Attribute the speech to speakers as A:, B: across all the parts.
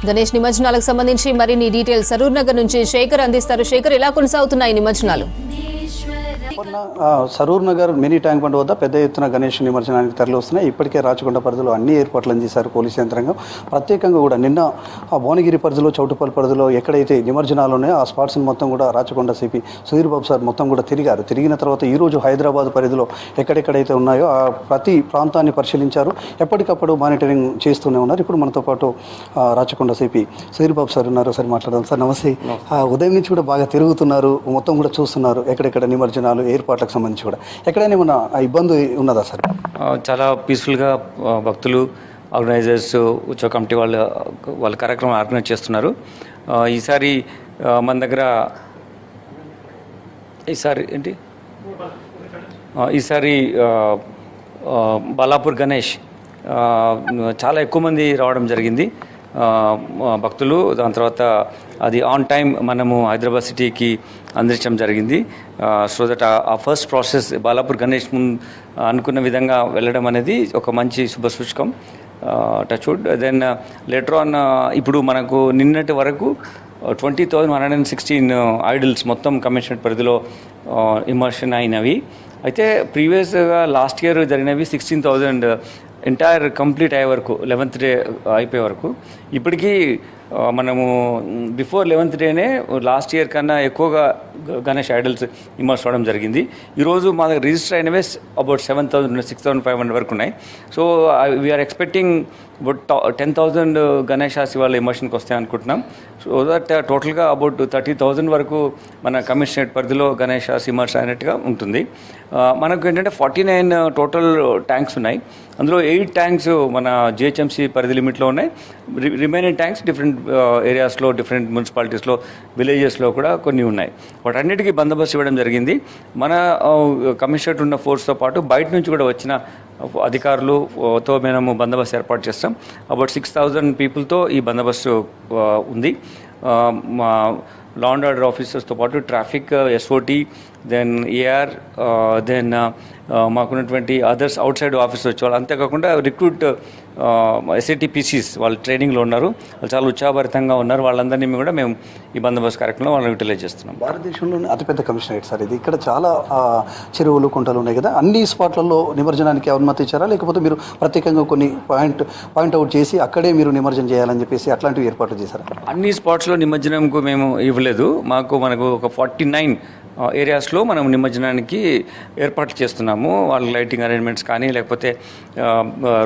A: గణేష్ నిమజ్జనాలకు సంబంధించి మరిన్ని డీటెయిల్స్ సరూర్ నగర్ నుంచి శేఖర్ అందిస్తారు. శేఖర్, ఎలా కొనసాగుతున్నాయి నిమజ్జనాలు?
B: Saroor Nagar mini tank bund వద్ద పెద్ద ఎత్తున గణేష్ నిమజ్జనానికి తరలి వస్తున్నాయి. ఇప్పటికే రాచకొండ పరిధిలో అన్ని ఏర్పాట్లను చేశారు పోలీసు యంత్రాంగం. ప్రత్యేకంగా కూడా నిన్న భువనగిరి పరిధిలో, చౌటుపల్లి పరిధిలో ఎక్కడైతే నిమజ్జనాలు ఉన్నాయో ఆ స్పాట్స్ని మొత్తం కూడా రాచకొండ సిపి సుధీర్ బాబు సార్ మొత్తం కూడా తిరిగారు. తిరిగిన తర్వాత ఈరోజు హైదరాబాద్ పరిధిలో ఎక్కడెక్కడైతే ఉన్నాయో ఆ ప్రతి ప్రాంతాన్ని పరిశీలించారు. ఎప్పటికప్పుడు మానిటరింగ్ చేస్తూనే ఉన్నారు. ఇప్పుడు మనతో పాటు రాచకొండ సిపి సుధీర్ బాబు సార్ ఉన్నారు. సార్ మాట్లాడదాం. సార్ నమస్తే. ఉదయం నుంచి కూడా బాగా తిరుగుతున్నారు, మొత్తం కూడా చూస్తున్నారు ఎక్కడెక్కడ నిమజ్జనాలు ఏర్పాట్లకు సంబంధించి కూడా ఎక్కడైనా ఏమన్నా ఇబ్బంది ఉన్నదా సార్?
C: చాలా పీస్ఫుల్గా భక్తులు, ఆర్గనైజర్స్, ఉత్సవ కమిటీ వాళ్ళ కార్యక్రమం ఆర్గనైజ్ చేస్తున్నారు. ఈసారి మన దగ్గర ఈసారి బాలాపూర్ గణేష్ చాలా ఎక్కువ మంది రావడం జరిగింది భక్తులు. దాని తర్వాత అది ఆన్ టైం మనము హైదరాబాద్ సిటీకి అందించడం జరిగింది. సో దట్ ఆ ఫస్ట్ ప్రాసెస్ బాలాపూర్ గణేష్ అనుకున్న విధంగా వెళ్ళడం అనేది ఒక మంచి శుభసూచకం. టచ్వుడ్. దెన్ లేటర్ ఆన్ ఇప్పుడు మనకు నిన్నటి వరకు 20,116 ఐడల్స్ మొత్తం కమిషనరేట్ పరిధిలో ఇమర్షన్ అయినవి. అయితే ప్రీవియస్గా లాస్ట్ ఇయర్ జరిగినవి 16,000 ఎంటైర్ కంప్లీట్ అయ్యే వరకు 11th డే అయిపోయే వరకు. ఇప్పటికీ మనము బిఫోర్ 11th డేనే లాస్ట్ ఇయర్ కన్నా ఎక్కువగా గణేష్ ఐడల్స్ ఇమర్స్ అవ్వడం జరిగింది. ఈరోజు మా దగ్గర రిజిస్టర్ అయినవే అబౌట్ 7,000 6,500 వరకు ఉన్నాయి. So we are expecting about 10,000 Ganesha's ఇవాళ ఇమర్షన్కి వస్తాయి అనుకుంటున్నాం. సో దట్ టోటల్గా అబౌట్ 30,000 వరకు మన కమిషనరేట్ పరిధిలో గణేషాస్ ఇమర్స్ అయినట్టుగా ఉంటుంది. మనకు ఏంటంటే 49 టోటల్ ట్యాంక్స్ ఉన్నాయి. అందులో 8 ట్యాంక్స్ మన జిహెచ్ఎంసీ పరిధి లిమిట్లో ఉన్నాయి. రిమైనింగ్ ట్యాంక్స్ డిఫరెంట్ ఏరియాస్లో, డిఫరెంట్ మున్సిపాలిటీస్లో, విలేజెస్లో కూడా కొన్ని ఉన్నాయి. వాటన్నిటికీ బందోబస్తు ఇవ్వడం జరిగింది. మన కమిషనరేట్ ఉన్న ఫోర్స్తో పాటు బయట నుంచి కూడా వచ్చిన అధికారులతో మేము బందోబస్తు ఏర్పాటు చేస్తాం. అబౌట్ 6,000 పీపుల్తో ఈ బందోబస్తు ఉంది. మా లా అండ్ ఆర్డర్ ఆఫీసర్స్తో పాటు traffic, SOT, then AR, then మాకున్నటువంటి అదర్స్ అవుట్ సైడ్ ఆఫీసర్స్ వచ్చే వాళ్ళు, అంతేకాకుండా రిక్రూట్ ఎస్ఏటీపీసీస్ వాళ్ళు ట్రైనింగ్లో ఉన్నారు. వాళ్ళు చాలా ఉత్సాహభరితంగా ఉన్నారు. వాళ్ళందరినీ కూడా మేము ఈ బందోబస్తు కార్యక్రమంలో వాళ్ళని యూటిలైజ్ చేస్తున్నాం.
B: భారతదేశంలోనే అతిపెద్ద కమిషనరేట్ సార్ ఇది. ఇక్కడ చాలా చెరువులు, కుంటలు ఉన్నాయి కదా. అన్ని స్పాట్లలో నిమజ్జనానికి అనుమతి ఇచ్చారా, లేకపోతే మీరు ప్రత్యేకంగా కొన్ని పాయింట్అవుట్ చేసి అక్కడే మీరు నిమజ్జనం చేయాలని చెప్పేసి అట్లాంటివి ఏర్పాట్లు చేశారా?
C: అన్ని స్పాట్స్లో నిమజ్జనంకు మేము ఇవ్వలేదు. మనకు ఒక 49 ఏరియాస్లో మనం నిమజ్జనానికి ఏర్పాట్లు చేస్తున్నాము. వాళ్ళ లైటింగ్ అరేంజ్మెంట్స్ కానీ, లేకపోతే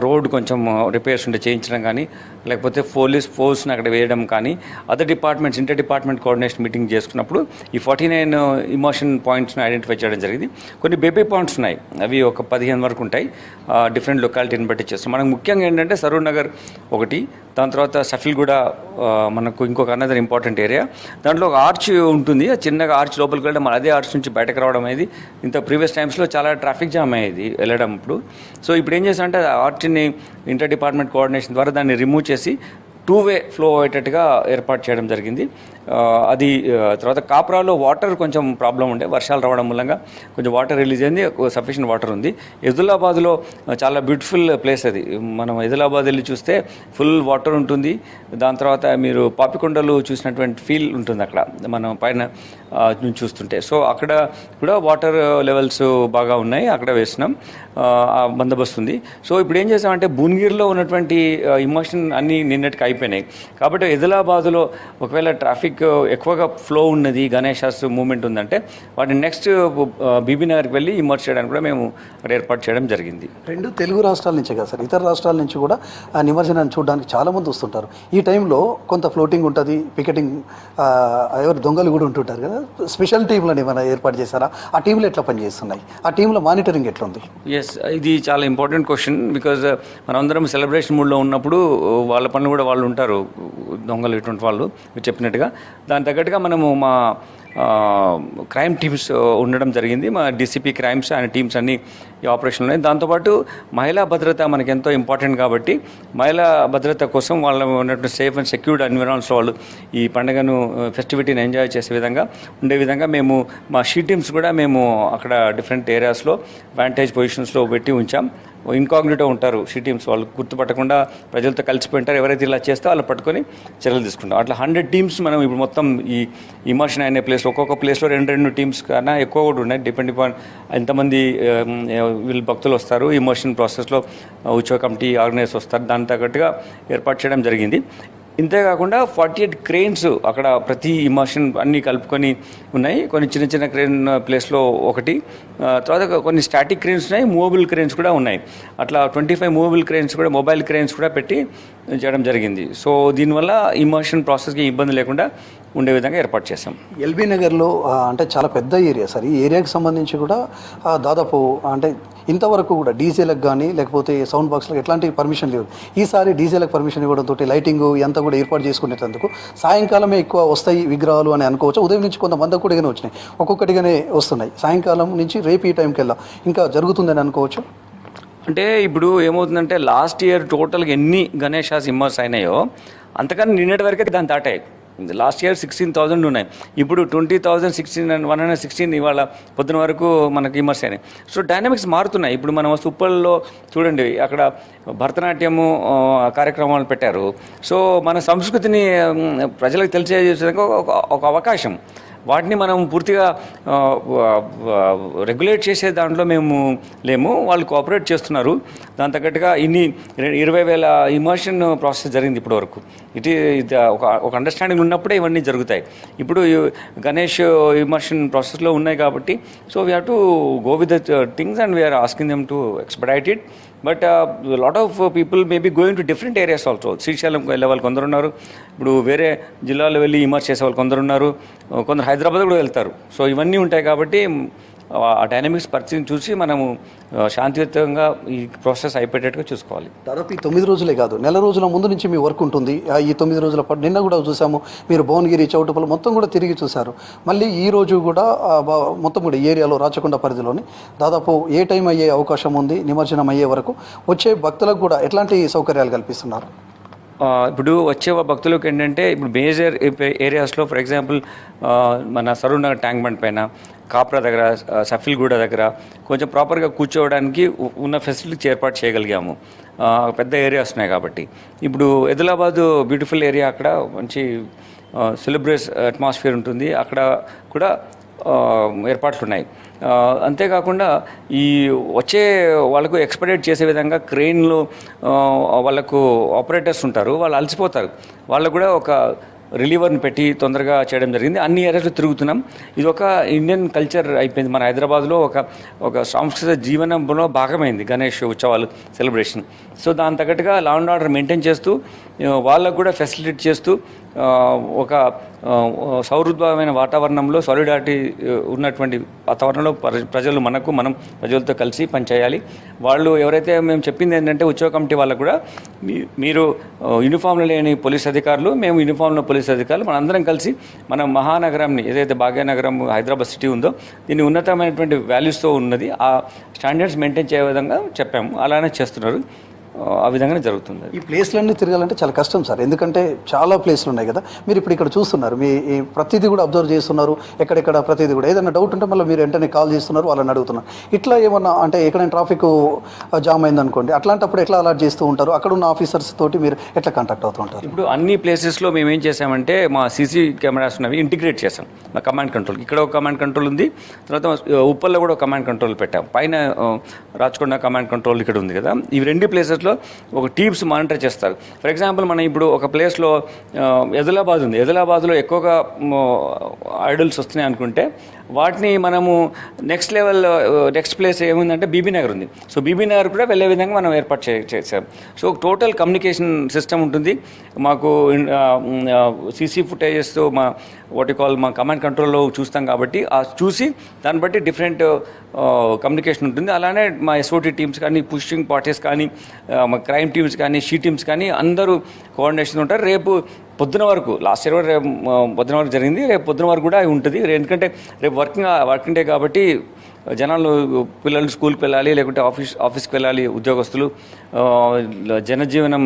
C: రోడ్ కొంచెం రిపేర్స్ ఉంటే చేయించడం కానీ, లేకపోతే పోలీస్ ఫోర్స్ని అక్కడ వేయడం కానీ, other departments inter department coordination meeting చేసుకున్నప్పుడు ఈ 49 ఇమోషన్ పాయింట్స్ని ఐడెంటిఫై చేయడం జరిగింది. కొన్ని బేబీ పాయింట్స్ ఉన్నాయి, అవి ఒక 15 వరకు ఉంటాయి. డిఫరెంట్ లొకాలిటీని బట్టి చేస్తాం. మనకు ముఖ్యంగా ఏంటంటే సరూర్ నగర్ ఒకటి, దాని తర్వాత సఫిల్గూడ మనకు ఇంకొక అనదర్ ఇంపార్టెంట్ ఏరియా. దాంట్లో ఒక ఆర్చ్ ఉంటుంది. చిన్నగా ఆర్చ్ లోపలికి వెళ్ళడం, అదే ఆర్చ్ నుంచి బయటకు రావడం అనేది ఇంత ప్రీవియస్ టైమ్స్లో చాలా ట్రాఫిక్ జామ్ అయ్యేది వెళ్ళడం ఇప్పుడు. సో ఇప్పుడు ఏం చేస్తామంటే ఆర్చ్ని ఇంటర్ డిపార్ట్మెంట్ కోఆర్డినేషన్ ద్వారా దాన్ని రిమూవ్ చేసి 2-వే ఫ్లో అయ్యేటట్టుగా ఏర్పాటు చేయడం జరిగింది. అది తర్వాత కాప్రాలో వాటర్ కొంచెం ప్రాబ్లం ఉండే, వర్షాలు రావడం మూలంగా కొంచెం వాటర్ రిలీజ్ అయింది. సఫిషియెంట్ వాటర్ ఉంది. ఎదిలాబాద్లో చాలా బ్యూటిఫుల్ ప్లేస్ అది. మనం ఎదిలాబాద్ వెళ్ళి చూస్తే ఫుల్ వాటర్ ఉంటుంది. దాని తర్వాత మీరు పాపికొండలు చూసినటువంటి ఫీల్ ఉంటుంది అక్కడ మనం పైన నుంచి చూస్తుంటే. సో అక్కడ కూడా వాటర్ లెవెల్స్ బాగా ఉన్నాయి, అక్కడ వేస్తున్నాం. బందోబస్తు ఉంది. సో ఇప్పుడు ఏం చేసామంటే భువనగిరిలో ఉన్నటువంటి ఇమోషన్ అన్నీ నిన్నటికి అయిపోయినాయి. కాబట్టి ఎదిలాబాద్లో ఒకవేళ ట్రాఫిక్ ఎక్కువగా ఫ్లో ఉన్నది, గణేషాస్ మూవ్మెంట్ ఉందంటే వాటిని నెక్స్ట్ బీబీ నగర్కి వెళ్ళి ఇమర్స్ చేయడానికి కూడా మేము అక్కడ ఏర్పాటు చేయడం జరిగింది.
B: 2 తెలుగు రాష్ట్రాల నుంచే కదా సార్, ఇతర రాష్ట్రాల నుంచి కూడా ఆ నిమజ్జనాన్ని చూడడానికి చాలామంది వస్తుంటారు. ఈ టైంలో కొంత ఫ్లోటింగ్ ఉంటుంది, పికెటింగ్, ఎవరు దొంగలు కూడా ఉంటుంటారు కదా. స్పెషల్ టీంలను ఏమైనా ఏర్పాటు చేశారా? ఆ టీంలు ఎట్లా పనిచేస్తున్నాయి? ఆ టీంలో మానిటరింగ్ ఎట్లా ఉంది?
C: ఎస్, ఇది చాలా ఇంపార్టెంట్ క్వశ్చన్. బికాజ్ మనందరం సెలబ్రేషన్ మూడ్లో ఉన్నప్పుడు వాళ్ళ పనులు కూడా వాళ్ళు ఉంటారు, దొంగలు ఇటువంటి వాళ్ళు మీరు చెప్పినట్టుగా. దాని తగ్గట్టుగా మనము మా క్రైమ్ టీమ్స్ ఉండడం జరిగింది. మా డీసీపీ క్రైమ్స్ అనే టీమ్స్ అన్ని ఈ ఆపరేషన్లో ఉన్నాయి. దాంతోపాటు మహిళా భద్రత మనకి ఎంతో ఇంపార్టెంట్ కాబట్టి మహిళా భద్రత కోసం వాళ్ళ ఉన్నటువంటి సేఫ్ అండ్ సెక్యూర్డ్ ఎన్విరాన్మెంట్స్లో వాళ్ళు ఈ పండుగను ఫెస్టివిటీని ఎంజాయ్ చేసే విధంగా ఉండే విధంగా మేము మా షీ టీమ్స్ కూడా మేము అక్కడ డిఫరెంట్ ఏరియాస్లో వాంటేజ్ పొజిషన్స్లో పెట్టి ఉంచాం. ఇన్కాగ్నిటో ఉంటారు షీ టీమ్స్, వాళ్ళు గుర్తుపట్టకుండా ప్రజలతో కలిసిపోయింటారు. ఎవరైతే ఇలా చేస్తే వాళ్ళు పట్టుకొని చర్యలు తీసుకుంటాం. అట్లా 100 టీమ్స్ మనం ఇప్పుడు మొత్తం ఈ ఇమర్షన్ అయిన ప్లేస్లో ఒక్కొక్క ప్లేస్లో 2 టీమ్స్ కన్నా ఎక్కువ కూడా ఉన్నాయి. డిపెండ్ అపాన్ ఎంతమంది వీళ్ళు భక్తులు వస్తారు, ఇమర్షన్ ప్రాసెస్లో ఉత్సవ కమిటీ ఆర్గనైజర్స్ వస్తారు, దాని తగ్గట్టుగా ఏర్పాటు చేయడం జరిగింది. ఇంతేకాకుండా 48 క్రెయిన్స్ అక్కడ ప్రతి ఇమర్షన్ అన్నీ కలుపుకొని ఉన్నాయి. కొన్ని చిన్న చిన్న క్రెయిన్ ప్లేస్లో ఒకటి, తర్వాత కొన్ని స్టాటిక్ క్రెయిన్స్ ఉన్నాయి, మూవబుల్ క్రెయిన్స్ కూడా ఉన్నాయి. అట్లా 25 మూవబుల్ క్రెయిన్స్ కూడా, మొబైల్ క్రెయిన్స్ కూడా పెట్టి చేయడం జరిగింది. సో దీనివల్ల ఇమర్షన్ ప్రాసెస్కి ఇబ్బంది లేకుండా ఉండే విధంగా ఏర్పాటు చేశాం.
B: ఎల్బీ నగర్లో అంటే చాలా పెద్ద ఏరియా సార్. ఈ ఏరియాకి సంబంధించి కూడా దాదాపు అంటే ఇంతవరకు కూడా డీజేలకు కానీ లేకపోతే సౌండ్ బాక్స్లకు ఎట్లాంటి పర్మిషన్ లేవు. ఈసారి డీజేలకు పర్మిషన్ ఇవ్వడంతో లైటింగ్ ఎంత కూడా ఏర్పాటు చేసుకునేందుకు సాయంకాలమే ఎక్కువ వస్తాయి విగ్రహాలు అని అనుకోవచ్చు. ఉదయం నుంచి కొంతమంది కూడా వచ్చినాయి, ఒక్కొక్కటిగానే వస్తున్నాయి. సాయంకాలం నుంచి రేపు ఈ టైంకి వెళ్ళా ఇంకా జరుగుతుందని అనుకోవచ్చు.
C: అంటే ఇప్పుడు ఏమవుతుందంటే లాస్ట్ ఇయర్ టోటల్గా ఎన్ని గణేషాస్ ఇమ్మర్స్ అయినాయో అంతకన్నా నిన్నటి వరకే దాన్ని దాటాయి. లాస్ట్ ఇయర్ 16,000 ఉన్నాయి, ఇప్పుడు 20,016 and 116 ఇవాళ పొద్దున వరకు మనకి ఇమర్స్ అయినాయి. సో డైనమిక్స్ మారుతున్నాయి. ఇప్పుడు మనం ఉప్పల్లో చూడండి, అక్కడ భరతనాట్యము కార్యక్రమాలు పెట్టారు. సో మన సంస్కృతిని ప్రజలకు తెలియజేసేందుకు ఒక అవకాశం. వాటిని మనం పూర్తిగా రెగ్యులేట్ చేసే దాంట్లో మేము లేము, వాళ్ళు కోఆపరేట్ చేస్తున్నారు. దాని తగ్గట్టుగా ఇన్ని 20,000 ఇమర్షన్ ప్రాసెస్ జరిగింది ఇప్పటి వరకు. ఇది ఒక అండర్స్టాండింగ్ ఉన్నప్పుడే ఇవన్నీ జరుగుతాయి. ఇప్పుడు గణేష్ ఇమర్షన్ ప్రాసెస్లో ఉన్నాయి కాబట్టి so we have to go with the things and we are asking them to expedite it. But lot of people may be going to different areas also. Srisailam వెళ్ళే వాళ్ళు కొందరు ఉన్నారు, ఇప్పుడు వేరే జిల్లాలో వెళ్ళి ఇమర్స్ చేసే వాళ్ళు కొందరు ఉన్నారు, కొందరు హైదరాబాద్ కూడా వెళ్తారు. సో ఇవన్నీ ఉంటాయి కాబట్టి ఆ డైనమిక్స్ పరిస్థితిని చూసి మనము శాంతియుతంగా ఈ ప్రాసెస్ అయిపోయేటట్టుగా చూసుకోవాలి.
B: దాదాపు ఈ 9 రోజులే కాదు, నెల రోజుల ముందు నుంచి మీ వర్క్ ఉంటుంది. ఈ 9 రోజుల పాటు నిన్న కూడా చూసాము, మీరు భువనగిరి, చౌటుప్పల్ మొత్తం కూడా తిరిగి చూశారు. మళ్ళీ ఈ రోజు కూడా మొత్తం కూడా ఏరియాలో రాచకొండ పరిధిలోని దాదాపు ఏ టైం అయ్యే అవకాశం ఉంది, నిమజ్జనం అయ్యే వరకు వచ్చే భక్తులకు కూడా ఎట్లాంటి సౌకర్యాలు కల్పిస్తున్నారు?
C: ఇప్పుడు వచ్చే భక్తులకు ఏంటంటే ఇప్పుడు మేజర్ ఏరియాస్లో ఫర్ ఎగ్జాంపుల్ మన సరూర్ నగర్ ట్యాంక్ బండ్ పైన, కాప్రా దగ్గర, సఫిల్గూడ దగ్గర కొంచెం ప్రాపర్గా కూర్చోవడానికి ఉన్న ఫెసిలిటీస్ ఏర్పాటు చేయగలిగాము. పెద్ద ఏరియాస్ ఉన్నాయి కాబట్టి. ఇప్పుడు ఆదిలాబాద్ బ్యూటిఫుల్ ఏరియా, అక్కడ మంచి సెలబ్రేస్ అట్మాస్ఫియర్ ఉంటుంది, అక్కడ కూడా ఏర్పాట్లు ఉన్నాయి. అంతేకాకుండా ఈ వచ్చే వాళ్ళకు ఎక్స్పెక్టెడ్ చేసే విధంగా క్రెయిన్లో వాళ్ళకు ఆపరేటర్స్ ఉంటారు, వాళ్ళు అలసిపోతారు, వాళ్ళకు కూడా ఒక రిలీవర్ని పెట్టి తొందరగా చేయడం జరిగింది. అన్ని ఏరియాస్లో తిరుగుతున్నాం. ఇది ఒక ఇండియన్ కల్చర్ అయిపోయింది. మన హైదరాబాద్లో ఒక సాంస్కృతిక జీవనంలో భాగమైంది గణేష్ ఉత్సవాలు సెలబ్రేషన్. సో దాని తగ్గట్టుగా లా అండ్ ఆర్డర్ మెయింటైన్ చేస్తూ వాళ్ళకు కూడా ఫెసిలిటేట్ చేస్తూ ఒక సౌహృదమైన వాతావరణంలో సాలిడారిటీ ఉన్నటువంటి వాతావరణంలో ప్రజలు మనం ప్రజలతో కలిసి పనిచేయాలి. వాళ్ళు ఎవరైతే మేము చెప్పింది ఏంటంటే ఉత్సవ కమిటీ వాళ్ళకు కూడా మీరు యూనిఫామ్లో లేని పోలీస్ అధికారులు, మేము యూనిఫామ్లో పోలీస్ అధికారులు, మనందరం కలిసి మన మహానగరంని ఏదైతే భాగ్యనగరం హైదరాబాద్ సిటీ ఉందో దీన్ని ఉన్నతమైనటువంటి వాల్యూస్తో ఉన్నది, ఆ స్టాండర్డ్స్ మెయింటైన్ చేయ విధంగా చెప్పాము. అలానే చేస్తున్నారు, ఆ విధంగానే జరుగుతుంది.
B: ఈ ప్లేస్లన్నీ తిరగాలంటే చాలా కష్టం సార్, ఎందుకంటే చాలా ప్లేస్లు ఉన్నాయి కదా. మీరు ఇప్పుడు ఇక్కడ చూస్తున్నారు, మీ ప్రతిదీ కూడా అబ్జర్వ్ చేస్తున్నారు, ఎక్కడెక్కడ ప్రతిదీ కూడా ఏదైనా డౌట్ ఉంటే మళ్ళీ మీరు వెంటనే కాల్ చేస్తున్నారు, వాళ్ళని అడుగుతున్నారు. ఇట్లా ఏమన్నా అంటే ఎక్కడైనా ట్రాఫిక్ జామ్ అయిందనుకోండి, అట్లాంటప్పుడు ఎట్లా అలర్ట్ చేస్తూ ఉంటారు? అక్కడ ఉన్న ఆఫీసర్స్ తోటి మీరు ఎట్లా కాంటాక్ట్ అవుతూ ఉంటారు?
C: ఇప్పుడు అన్ని ప్లేసెస్లో మేము ఏం చేసామంటే మా సీసీ కెమెరాస్ ఉన్నవి ఇంటిగ్రేట్ చేసాం మా కమాండ్ కంట్రోల్. ఇక్కడ ఒక కమాండ్ కంట్రోల్ ఉంది, తర్వాత ఉప్పల్లో కూడా ఒక కమాండ్ కంట్రోల్ పెట్టాం, పైన రాచకొండ కమాండ్ కంట్రోల్ ఇక్కడ ఉంది కదా. ఇవి 2 ప్లేసెస్లో ఒక టీమ్స్ మానిటర్ చేస్తారు. ఫర్ ఎగ్జాంపుల్ మనం ఇప్పుడు ఒక ప్లేస్లో ఆదిలాబాద్ ఉంది, ఆదిలాబాద్లో ఎక్కువగా ఐడల్స్ వస్తున్నాయి అనుకుంటే వాటిని మనము నెక్స్ట్ ప్లేస్ ఏముందంటే బీబీ నగర్ ఉంది. సో బీబీ నగర్ కూడా వెళ్ళే విధంగా మనం ఏర్పాటు చేసాం. సో టోటల్ కమ్యూనికేషన్ సిస్టమ్ ఉంటుంది మాకు. సీసీ ఫుటేజెస్తో మా మా కమాండ్ కంట్రోల్లో చూస్తాం కాబట్టి ఆ చూసి దాన్ని బట్టి డిఫరెంట్ కమ్యూనికేషన్ ఉంటుంది. అలానే మా ఎస్ఓటీ టీమ్స్ కానీ, పుషింగ్ పార్టీస్ కానీ, మా క్రైమ్ టీమ్స్ కానీ, షీ టీమ్స్ కానీ అందరూ కోఆర్డినేషన్ ఉంటారు. రేపు పొద్దున వరకు లాస్ట్ ఇయర్ రేపు పొద్దున వరకు జరిగింది, రేపు పొద్దున వరకు కూడా ఉంటుంది. ఎందుకంటే రేపు వర్కింగ్ డే కాబట్టి జనాలు పిల్లలు స్కూల్కి వెళ్ళాలి, లేకుంటే ఆఫీస్కి వెళ్ళాలి, ఉద్యోగస్తులు జనజీవనం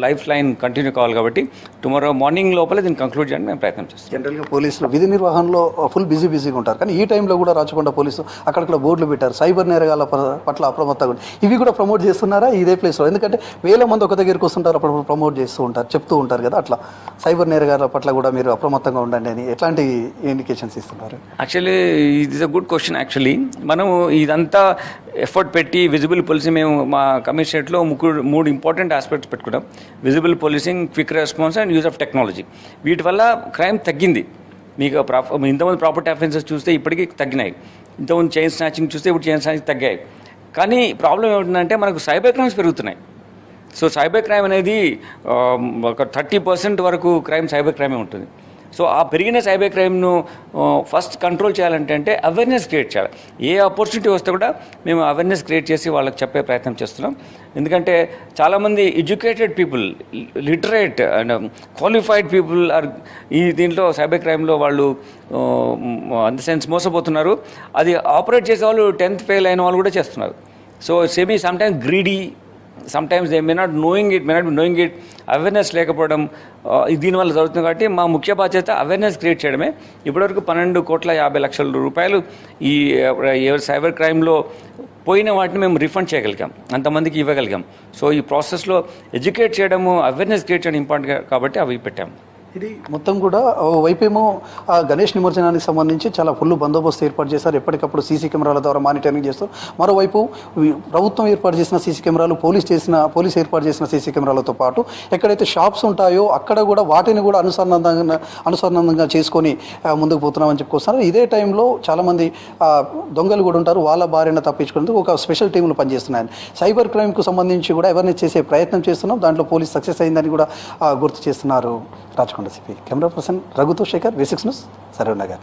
C: లైఫ్ లైన్ కంటిన్యూ కావాలి కాబట్టి టుమారో మార్నింగ్ లోపలే దీన్ని కంక్లూడ్ చేయడానికి మేము ప్రయత్నం చేస్తాం.
B: జనరల్గా పోలీసులు విధి నిర్వహణలో ఫుల్ బిజీగా ఉంటారు, కానీ ఈ టైంలో కూడా రాచకొండ పోలీసు అక్కడక్కడ బోర్డులు పెట్టారు, సైబర్ నేరగాల పట్ల అప్రమత్తంగా ఇవి కూడా ప్రమోట్ చేస్తున్నారా ఇదే ప్లేస్లో? ఎందుకంటే వేల మంది ఒక దగ్గరికి వస్తుంటారు, అప్పుడు ప్రమోట్ చేస్తూ ఉంటారు, చెప్తూ ఉంటారు కదా, అట్లా సైబర్ నేరగాల పట్ల కూడా మీరు అప్రమత్తంగా ఉండండి అని ఎట్లాంటి ఇండికేషన్స్ ఇస్తున్నారు?
C: యాక్చువల్లీ ఇది is a good question. Actually మనము ఇదంతా ఎఫర్ట్ పెట్టి విజిబుల్ పోలీసింగ్ మేము మా కమిషనరేట్లో మూడు ఇంపార్టెంట్ ఆస్పెక్ట్స్ పెట్టుకున్నాం. Visible policing, quick response and use of technology. వీటి వల్ల క్రైమ్ తగ్గింది. మీకు ఇంతమంది ప్రాపర్టీ అఫెన్సెస్ చూస్తే ఇప్పటికీ తగ్గినాయి, ఇంతమంది చైన్ స్నాచింగ్ చూస్తే ఇప్పుడు చైన్ స్నాచింగ్ తగ్గాయి. కానీ ప్రాబ్లం ఏమిటంటే మనకు సైబర్ క్రైమ్స్ పెరుగుతున్నాయి. సో సైబర్ క్రైమ్ అనేది ఒక 30% వరకు క్రైమ్ సైబర్ క్రైమే ఉంటుంది. సో ఆ పెరిగిన సైబర్ క్రైమ్ను ఫస్ట్ కంట్రోల్ చేయాలంటే అవేర్నెస్ క్రియేట్ చేయాలి. ఏ ఆపర్చునిటీ వస్తే కూడా మేము అవేర్నెస్ క్రియేట్ చేసి వాళ్ళకి చెప్పే ప్రయత్నం చేస్తున్నాం. ఎందుకంటే చాలామంది educated people, literate and qualified people are దీంట్లో సైబర్ క్రైమ్లో వాళ్ళు అంత సెన్స్ మోసపోతున్నారు. అది ఆపరేట్ చేసే వాళ్ళు 10th ఫెయిల్ అయిన వాళ్ళు కూడా చేస్తున్నారు. So సేబీ sometimes greedy, sometimes they may not knowing it awareness లేకపోవడం దీనివల్ల జరుగుతుంది. కాబట్టి మా ముఖ్య బాధ్యత అవేర్నెస్ క్రియేట్ చేయడమే. ఇప్పటివరకు 12,50,00,000 రూపాయలు ఈ సైబర్ క్రైమ్లో పోయిన వాటిని మేము రిఫండ్ చేయగలిగాం, అంతమందికి ఇవ్వగలిగాం. సో ఈ ప్రాసెస్లో ఎడ్యుకేట్ చేయడము, అవేర్నెస్ క్రియేట్ చేయడం ఇంపార్టెంట్ కాబట్టి అవి పెట్టాము.
B: ఇది మొత్తం కూడా వైపేమో ఆ గణేష్ నిమజ్జనానికి సంబంధించి చాలా ఫుల్ బందోబస్తు ఏర్పాటు చేశారు, ఎప్పటికప్పుడు సీసీ కెమెరాల ద్వారా మానిటరింగ్ చేస్తారు. మరోవైపు ప్రభుత్వం ఏర్పాటు చేసిన సీసీ కెమెరాలు, పోలీస్ ఏర్పాటు చేసిన సీసీ కెమెరాలతో పాటు ఎక్కడైతే షాప్స్ ఉంటాయో అక్కడ కూడా వాటిని కూడా అనుసంధానంగా చేసుకొని ముందుకు పోతున్నామని చెప్పుకొస్తున్నారు. ఇదే టైంలో చాలామంది దొంగలు కూడా ఉంటారు, వాళ్ళ బారిన తప్పించుకునేందుకు ఒక స్పెషల్ టీములు పనిచేస్తున్నాయని, సైబర్ క్రైమ్కు సంబంధించి కూడా అవేర్నెస్ చేసే ప్రయత్నం చేస్తున్నాం. దాంట్లో పోలీస్ సక్సెస్ అయిందని కూడా గుర్తు చేస్తున్నారు రాచకొండ సిపి. కెమెరా పర్సన్ రఘుతో శేఖర్, V6 న్యూస్, సరూర్ నగర్.